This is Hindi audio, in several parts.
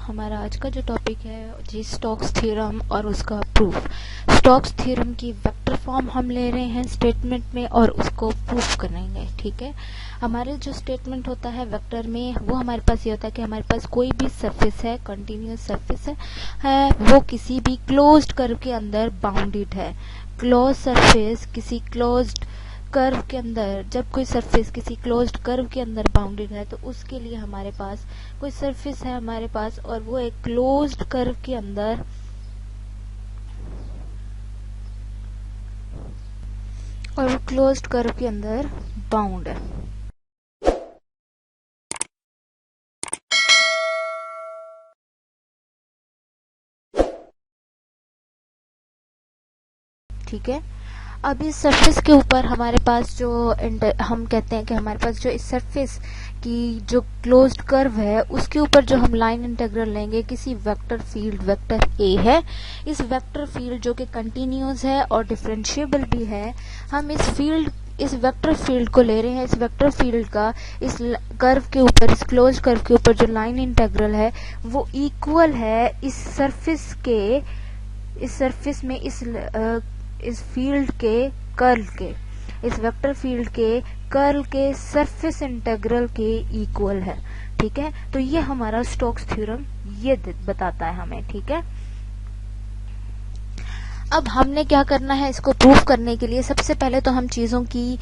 हमारा आज का जो टॉपिक है जी स्टोक्स थ्योरम और उसका प्रूफ। स्टोक्स थ्योरम की वेक्टर फॉर्म हम ले रहे हैं स्टेटमेंट में और उसको प्रूफ करेंगे। ठीक है, हमारे जो स्टेटमेंट होता है वेक्टर में वो हमारे पास ये होता है कि हमारे पास कोई भी सरफेस है, कंटिन्यूअस सरफेस है वो किसी भी क्लोज्ड कर्व के अंदर बाउंडेड है। क्लोज सरफेस किसी क्लोज्ड कर्व के अंदर, जब कोई सरफेस किसी क्लोज्ड कर्व के अंदर बाउंडेड है तो उसके लिए हमारे पास कोई सरफेस है हमारे पास और वो एक क्लोज्ड कर्व के अंदर बाउंड है। ठीक है, अब इस सरफेस के ऊपर हमारे पास जो हम कहते हैं कि हमारे पास जो इस सरफेस की जो क्लोज्ड कर्व है उसके ऊपर जो हम लाइन इंटीग्रल लेंगे किसी वेक्टर फील्ड वेक्टर ए है। इस वेक्टर फील्ड जो कि कंटिन्यूअस है और डिफरेंशिएबल भी है, हम इस वेक्टर फील्ड को ले रहे हैं। इस वेक्टर फील्ड का इस कर्व के ऊपर, इस क्लोज कर्व के ऊपर जो लाइन इंटीग्रल है वो इक्वल है इस सरफेस में इस फील्ड के कर्ल के, इस वेक्टर फील्ड के कर्ल के सरफेस इंटीग्रल के इक्वल है। ठीक है, तो ये हमारा स्टोक्स थ्योरम ये बताता है हमें। ठीक है, अब हमने क्या करना है इसको प्रूफ करने के लिए सबसे पहले तो हम चीजों की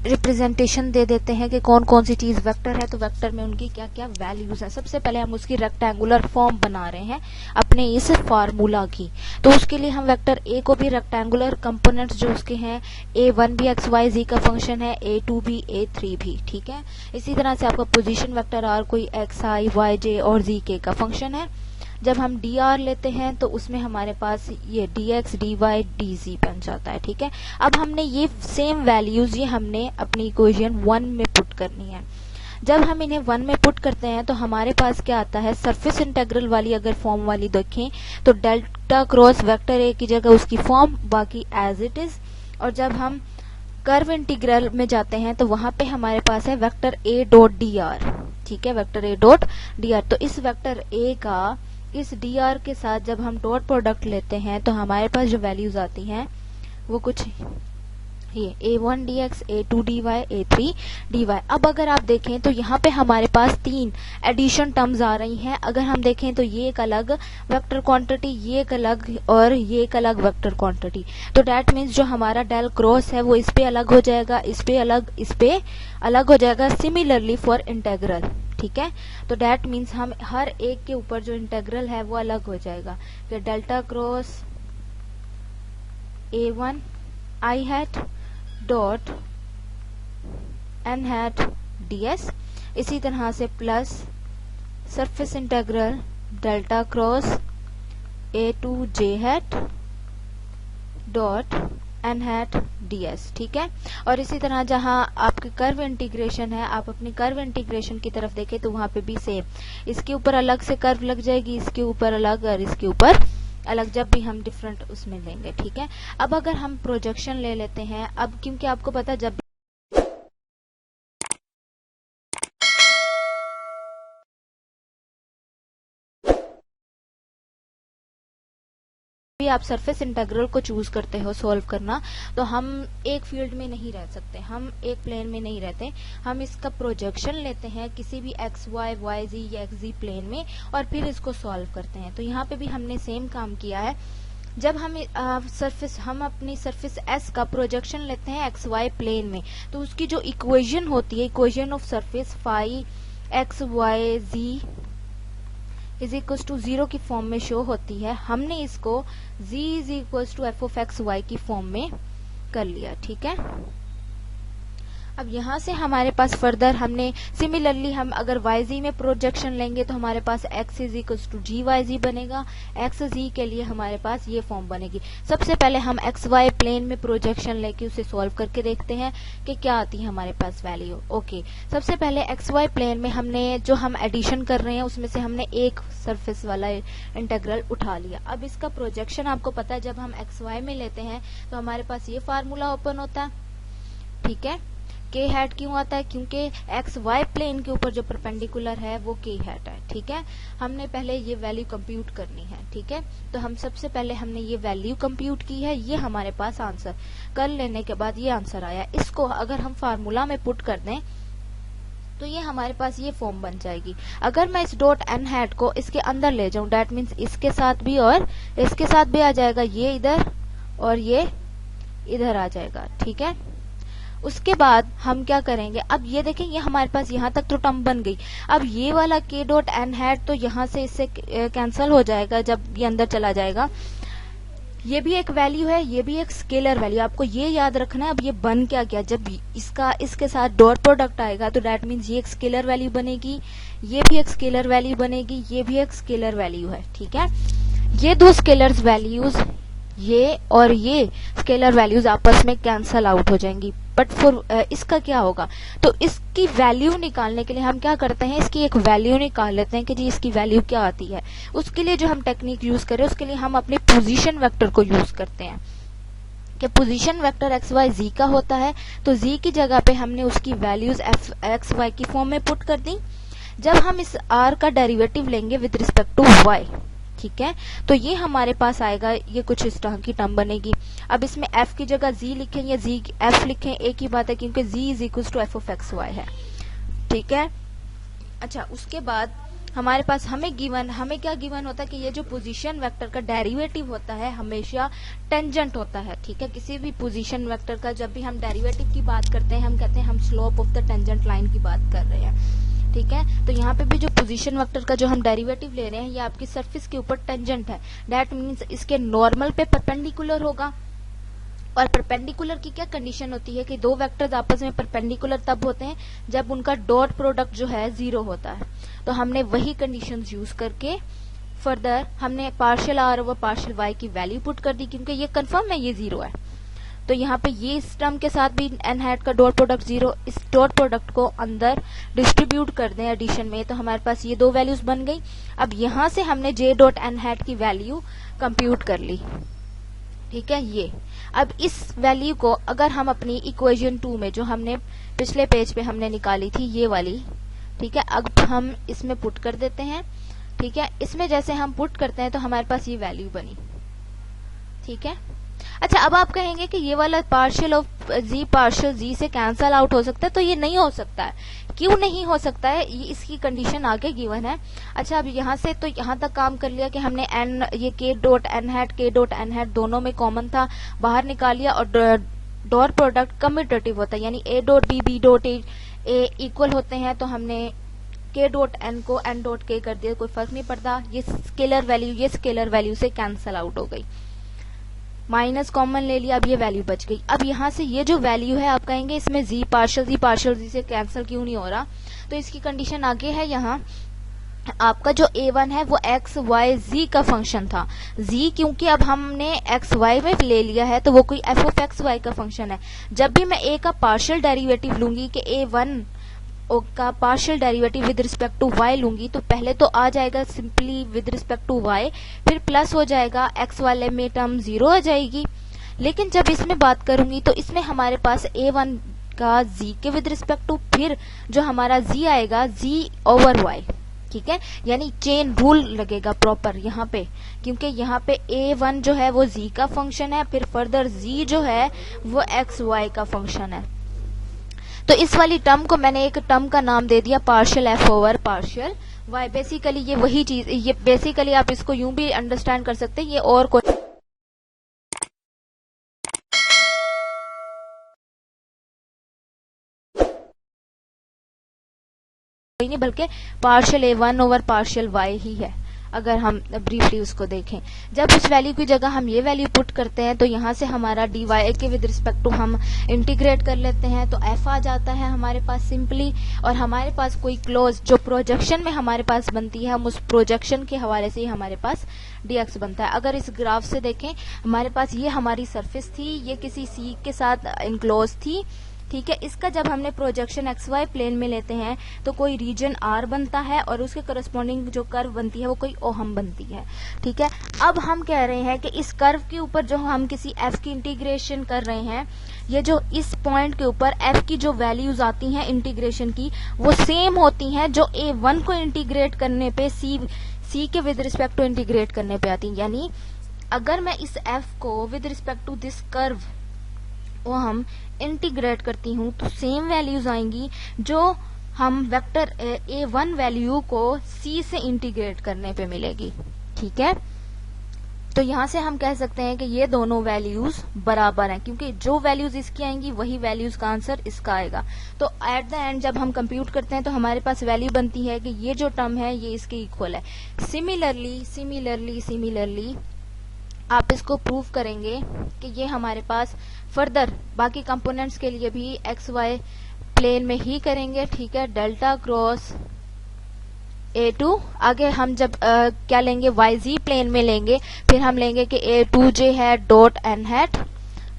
रिप्रेजेंटेशन दे देते हैं कि कौन कौन सी चीज वेक्टर है, तो वेक्टर में उनकी क्या क्या वैल्यूज है। सबसे पहले हम उसकी रेक्टेंगुलर फॉर्म बना रहे हैं अपने इस फार्मूला की, तो उसके लिए हम वेक्टर ए को भी रेक्टेंगुलर कंपोनेंट्स जो उसके हैं a1 भी एक्स वाई जी का फंक्शन है, a2 भी a3 भी। ठीक है, इसी तरह से आपका पोजीशन वेक्टर आर कोई एक्स आई वाई जे और जी के का फंक्शन है। जब हम डी आर लेते हैं तो उसमें हमारे पास ये D X D Y D Z बन जाता है। ठीक है, अब हमने ये सेम वैल्यूज ये हमने अपनी इक्वेशन 1 में पुट करनी है। जब हम इन्हें 1 में पुट करते हैं तो हमारे पास क्या आता है, सरफेस इंटीग्रल वाली अगर फॉर्म वाली देखें तो डेल्टा क्रॉस वेक्टर ए की जगह उसकी फॉर्म बाकी एज इट इज, और जब हम कर्व इंटीग्रल में जाते हैं तो वहां पे हमारे पास है vector A dot D R. ठीक है, vector A dot D R, तो इस वेक्टर ए का इस डी आर के साथ जब हम डॉट प्रोडक्ट लेते हैं तो हमारे पास जो वैल्यूज आती हैं वो कुछ ये a1 dx, a2 dy, a3 dy। अब अगर आप देखें तो यहाँ पे हमारे पास 3 एडिशन टर्म्स आ रही हैं। अगर हम देखें तो ये एक अलग वेक्टर क्वांटिटी, ये एक अलग और ये एक अलग वेक्टर क्वांटिटी, तो डेट मीन्स जो हमारा डेल क्रॉस है वो इस पे अलग हो जाएगा, इस पे अलग हो जाएगा। Similarly for integral. ठीक है, तो डेट मीन्स हम हर एक के ऊपर जो इंटेग्रल है वो अलग हो जाएगा। फिर delta cross a1 I hat dot N hat ds, इसी तरह से plus surface integral delta cross a2 j hat dot N hat ds। ठीक है, और इसी तरह जहां आपके कर्व इंटीग्रेशन है, आप अपनी कर्व इंटीग्रेशन की तरफ देखें तो वहां पे भी सेम, इसके ऊपर अलग से कर्व लग जाएगी, इसके ऊपर अलग और इसके ऊपर अलग, जब भी हम डिफरेंट उसमें लेंगे। ठीक है, अब अगर हम प्रोजेक्शन ले लेते हैं, अब क्योंकि आपको पता जब भी आप सरफेस इंटीग्रल को चूज करते हो सॉल्व करना, तो हम एक फील्ड में नहीं रह सकते, हम एक प्लेन में नहीं रहते, हम इसका प्रोजेक्शन लेते हैं किसी भी एक्स वाई वाई जी या एक्स जी प्लेन में और फिर इसको सॉल्व करते हैं। तो यहाँ पे भी हमने सेम काम किया है। जब हम अपनी सरफेस एस का प्रोजेक्शन लेते हैं एक्स वाई प्लेन में, तो उसकी जो इक्वेशन होती है, equation of surface phi X Y Z is equal to 0 की फॉर्म में शो होती है। हमने इसको z is equal to F of X Y की फॉर्म में कर लिया। ठीक है, अब यहाँ से हमारे पास फर्दर हमने सिमिलरली हम अगर वाई जी में प्रोजेक्शन लेंगे तो हमारे पास x is equal to G Y G बनेगा। एक्स जी के लिए हमारे पास ये फॉर्म बनेगी। सबसे पहले हम एक्स वाई प्लेन में प्रोजेक्शन लेके उसे सॉल्व करके देखते हैं कि क्या आती है हमारे पास वैल्यू। ओके, सबसे पहले एक्स वाई प्लेन में हमने जो हम एडिशन कर रहे हैं उसमें से हमने एक सरफेस वाला इंटीग्रल उठा लिया। अब इसका प्रोजेक्शन आपको पता है, जब हम एक्स वाई में लेते हैं तो हमारे पास ये फार्मूला ओपन होता है। ठीक है, के हैट क्यों आता है, क्योंकि एक्स वाई प्लेन के ऊपर जो परपेंडिकुलर है वो के हैट है। ठीक है, हमने पहले ये वैल्यू कंप्यूट करनी है। ठीक है, तो हम सबसे पहले हमने ये वैल्यू कंप्यूट की है, ये हमारे पास आंसर कर लेने के बाद ये आंसर आया। इसको अगर हम फार्मूला में पुट कर दें तो ये हमारे पास ये फॉर्म बन जाएगी। अगर मैं इस डॉट एन हैट को इसके अंदर ले जाऊं, डेट मीन्स इसके साथ भी और इसके साथ भी आ जाएगा, ये इधर और ये इधर आ जाएगा। ठीक है, उसके बाद हम क्या करेंगे, अब ये देखें ये हमारे पास यहाँ तक तो टर्म बन गई। अब ये वाला के डॉट एन हैट तो यहाँ से इससे कैंसिल हो जाएगा जब ये अंदर चला जाएगा। ये भी एक वैल्यू है, ये भी एक स्केलर वैल्यू, आपको ये याद रखना है। अब ये बन क्या गया, जब इसका इसके साथ डॉट प्रोडक्ट आएगा तो दैट मीन्स ये एक स्केलर वैल्यू बनेगी, ये भी एक स्केलर वैल्यू बनेगी, ये भी एक स्केलर वैल्यू है। ठीक है, ये दो स्केलर वैल्यूज, ये और ये स्केलर वैल्यूज आपस में कैंसल आउट हो जाएंगी। बट फॉर इसका क्या होगा, तो इसकी वैल्यू निकालने के लिए हम क्या करते हैं, इसकी एक वैल्यू निकाल लेते हैं कि जी इसकी वैल्यू क्या आती है। उसके लिए जो हम टेक्निक यूज करें, उसके लिए हम अपने पोजीशन वेक्टर को यूज करते हैं कि पोजीशन वेक्टर एक्स वाई जी का होता है, तो जी की जगह पे हमने उसकी वैल्यूज एक्स वाई की फॉर्म में पुट कर दी। जब हम इस आर का डेरिवेटिव लेंगे विद रिस्पेक्ट टू वाई, ठीक है, तो ये हमारे पास आएगा, ये कुछ इस तरह की टर्म बनेगी। अब इसमें f की जगह z लिखें या z f लिखें, एक ही बात है, क्योंकि z is equal to F of X Y है। ठीक है, अच्छा उसके बाद हमारे पास हमें क्या गिवन होता है कि ये जो पोजीशन वेक्टर का डेरिवेटिव होता है हमेशा टेंजेंट होता है। ठीक है, किसी भी पोजीशन वेक्टर का जब भी हम डेरिवेटिव की बात करते हैं हम कहते हैं हम slope of the tangent line की बात कर रहे हैं। ठीक है, तो यहाँ पे भी जो पोजीशन वेक्टर का जो हम डेरिवेटिव ले रहे हैं ये आपकी सरफेस के ऊपर टेंजेंट है, दैट मीन्स इसके नॉर्मल पे परपेंडिकुलर होगा। और परपेंडिकुलर की क्या कंडीशन होती है कि दो वेक्टर्स आपस में परपेंडिकुलर तब होते हैं जब उनका डॉट प्रोडक्ट जो है 0 होता है। तो हमने वही कंडीशंस यूज करके फर्दर हमने partial R over partial Y की वैल्यू पुट कर दी, क्योंकि ये कंफर्म है ये 0 है। तो यहाँ पे ये इस टर्म के साथ भी एन हैट का डॉट प्रोडक्ट 0, इस डॉट प्रोडक्ट को अंदर डिस्ट्रीब्यूट कर दें एडिशन में, तो हमारे पास ये दो वैल्यूज बन गई। अब यहाँ से हमने जे डॉट एन हैट की वैल्यू कंप्यूट कर ली। ठीक है, ये अब इस वैल्यू को अगर हम अपनी इक्वेशन 2 में जो हमने पिछले पेज पे हमने निकाली थी ये वाली, ठीक है, अब हम इसमें पुट कर देते हैं। ठीक है, इसमें जैसे हम पुट करते हैं तो हमारे पास ये वैल्यू बनी। ठीक है, अच्छा अब आप कहेंगे कि ये वाला पार्शियल ऑफ जी से कैंसल आउट हो सकता है, तो ये नहीं हो सकता है। क्यों नहीं हो सकता है, ये इसकी कंडीशन आगे गिवन है। अच्छा अब यहाँ से तो यहाँ तक काम कर लिया कि हमने एन ये के डॉट एन हैट दोनों में कॉमन था, बाहर निकाल लिया, और डॉट प्रोडक्ट कम्यूटेटिव होता है, यानी A dot B dot A equal होते हैं, तो हमने के डॉट एन को एन डॉट के कर दिया, कोई फर्क नहीं पड़ता। ये स्केलर वैल्यू से कैंसल आउट हो गई, माइनस कॉमन ले लिया, अब ये वैल्यू बच गई। अब यहाँ से ये जो वैल्यू है आप कहेंगे इसमें जी पार्शियल जी से कैंसिल क्यों नहीं हो रहा, तो इसकी कंडीशन आगे है। यहाँ आपका जो a1 है वो एक्स वाई जी का फंक्शन था, z क्योंकि अब हमने एक्स वाई में ले लिया है तो वो कोई एफ ऑफ एक्स वाई का फंक्शन है। जब भी मैं a का पार्शियल डेरिवेटिव लूंगी कि a1 का partial derivative with respect to y लूंगी, तो पहले तो आ जाएगा simply with respect to y, फिर प्लस हो जाएगा, x वाले में टर्म 0 आ जाएगी। लेकिन जब इसमें बात करूंगी तो इसमें हमारे पास a1 का z के विद रिस्पेक्ट टू, फिर जो हमारा z आएगा z ओवर y। ठीक है, यानी चेन रूल लगेगा प्रॉपर यहाँ पे, क्योंकि यहाँ पे a1 जो है वो z का फंक्शन है, फिर फर्दर z जो है वो एक्स वाई का फंक्शन है। तो इस वाली टर्म को मैंने एक टर्म का नाम दे दिया partial F over partial Y. Basically ये वही चीज, ये बेसिकली आप इसको यूं भी अंडरस्टैंड कर सकते हैं, ये और कोई नहीं बल्कि partial a1 over partial y ही है, अगर हम ब्रीफली उसको देखें। जब इस वैल्यू की जगह हम ये वैल्यू पुट करते हैं तो यहाँ से हमारा dy के विद रिस्पेक्ट टू हम इंटीग्रेट कर लेते हैं, तो f आ जाता है हमारे पास सिंपली, और हमारे पास कोई क्लोज जो प्रोजेक्शन में हमारे पास बनती है, हम उस प्रोजेक्शन के हवाले से ही हमारे पास dx बनता है। अगर इस ग्राफ से देखें हमारे पास ये हमारी सरफेस थी, ये किसी c के साथ इनक्लोज थी। ठीक है। इसका जब हमने प्रोजेक्शन एक्स वाई प्लेन में लेते हैं तो कोई रीजन आर बनता है और उसके करस्पॉन्डिंग जो कर्व बनती है वो कोई ओहम बनती है। ठीक है। अब हम कह रहे हैं कि इस कर्व के ऊपर जो हम किसी एफ की इंटीग्रेशन कर रहे हैं, ये जो इस पॉइंट के ऊपर एफ की जो वैल्यूज आती हैं इंटीग्रेशन की वो सेम होती हैं जो A1 को इंटीग्रेट करने पे सी के विद रिस्पेक्ट टू इंटीग्रेट करने पे आती हैं। यानी अगर मैं इस एफ को with respect to this curve वो हम इंटीग्रेट करती हूँ तो सेम वैल्यूज आएंगी जो हम वेक्टर A1 वैल्यू को C से इंटीग्रेट करने पे मिलेगी। ठीक है। तो यहां से हम कह सकते हैं कि ये दोनों वैल्यूज बराबर हैं, क्योंकि जो वैल्यूज इसकी आएंगी वही वैल्यूज का आंसर इसका आएगा। तो एट द एंड जब हम कंप्यूट करते हैं तो हमारे पास वैल्यू बनती है कि ये जो टर्म है ये इसके इक्वल है। सिमिलरली आप इसको प्रूव करेंगे कि ये हमारे पास फर्दर बाकी कंपोनेंट्स के लिए भी एक्स वाई प्लेन में ही करेंगे। ठीक है। डेल्टा क्रॉस A2 आगे हम जब क्या लेंगे YZ प्लेन में लेंगे, फिर हम लेंगे कि A2J है डॉट N हैट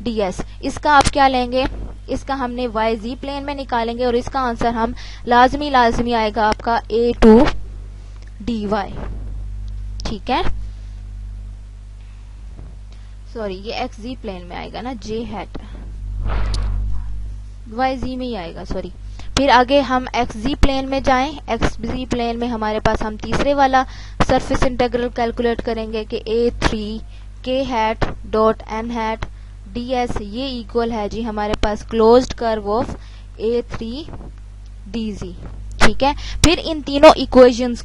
DS। इसका आप क्या लेंगे, इसका हमने YZ प्लेन में निकालेंगे और इसका आंसर हम लाजमी आएगा आपका A2 DY। ठीक है। सॉरी ये XZ प्लेन में आएगा ना, J हैट YZ में ही आएगा, सॉरी। फिर आगे हम XZ प्लेन में जाएं। XZ प्लेन में हमारे पास हम तीसरे वाला सरफेस इंटीग्रल कैलकुलेट करेंगे कि A3 K hat dot N hat DS ये इक्वल है जी हमारे पास closed curve of A3 DZ। ठीक है। फिर इन तीनों इक्वेशंस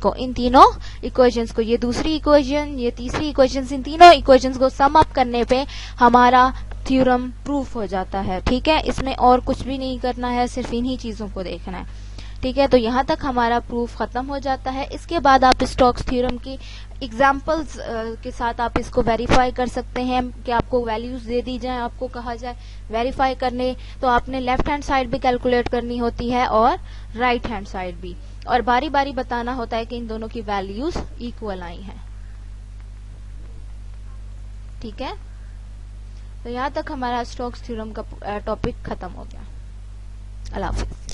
को ये दूसरी इक्वेशन, ये तीसरी इक्वेशन, इन तीनों इक्वेशंस को सम अप करने पे हमारा थ्योरम प्रूफ हो जाता है। ठीक है। इसमें और कुछ भी नहीं करना है, सिर्फ इन्हीं चीजों को देखना है। ठीक है। तो यहाँ तक हमारा प्रूफ खत्म हो जाता है। इसके बाद आप स्टोक्स थ्योरम की एग्जांपल्स के साथ आप इसको वेरीफाई कर सकते हैं कि आपको वैल्यूज दे दी जाए, आपको कहा जाए वेरीफाई करने, तो आपने लेफ्ट हैंड साइड भी कैलकुलेट करनी होती है और राइट हैंड साइड भी, और बारी बारी बताना होता है कि इन दोनों की वैल्यूज इक्वल आई हैं। ठीक है। तो यहाँ तक हमारा स्टोक्स थ्योरम का टॉपिक खत्म हो गया। अल्लाह हाफिज।